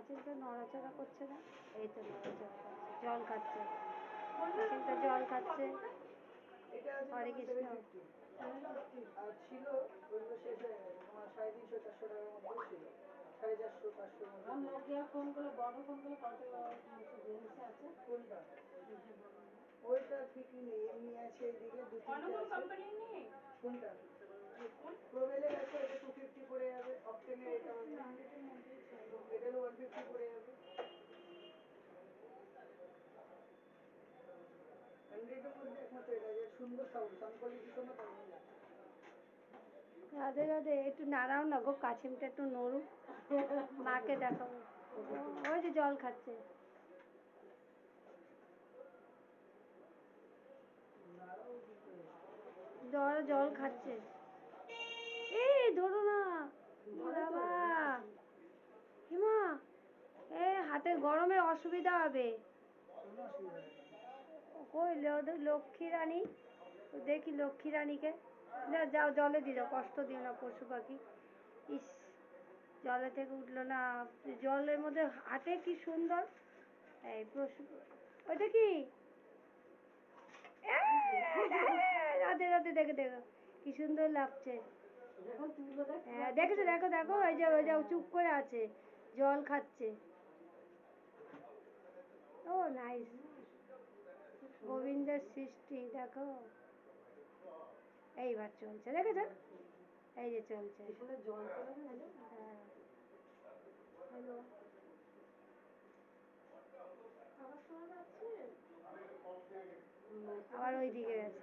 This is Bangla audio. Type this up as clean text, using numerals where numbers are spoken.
কাচিম তো নড়াচড়া করছে না, এই তো নড়াচড়া করছে, জল খাচ্ছে, কাচিম তো জল খাচ্ছে। হরে কৃষ্ণ। আর ছিল ওইগুলো শেষ হয়ে গেছে, তোমার 350-400 টাকার মধ্যে ছিল, 450-500-500 মতো। নোকিয়া ফোনগুলো বড় ফোনগুলো কত রেঞ্জে আছে? কোনটা? ওইটা ঠিকই নেই, এমনি আছে এইদিকে 2-3টে আছে। কোম্পানির নেই কোনটা? প্রোভেলের আছে, এটা 250 পড়ে যাবে। অক্টেনের এটা হবে, এটা হলো 150 পড়ে যাবে। 100-এর মধ্যে একমাত্র এটা যে সুন্দর সাউন্ড কোয়ালিটি শোনো তাহলে যাবে। রাধে রাধে, একটু নাড়াও না গো, কাছিমটা একটু নড়ুক, মাকে দেখাবো। ওই যে জল খাচ্ছে। ধরো জল খাচ্ছে, এই ধরো না বাবা, হিমা এ হাতের গরমে অসুবিধা হবে। কোনো অসুবিধা নেই। কই লক্ষ্মী রানী, দেখি লক্ষ্মী রানীকে, না যাও জলে দিও, কষ্ট দিও না পশু পাখি। ইস, জলে থেকে উঠলো না, জলের মধ্যে হাতে কি সুন্দর। এই পশু, ওইটা কি, রাধে রাধে, দেখে দেখো কি সুন্দর লাগছে। হ্যাঁ দেখেছো, দেখো দেখো, ওই যে চুপ করে আছে, জল খাচ্ছে। ও নাইস, গোবিন্দের সৃষ্টি দেখো। এইবার চলছে, দেখেছো, এই যে চলছে। জল হ্যাঁ, হ্যালো, আবার ওই দিকে গেছে।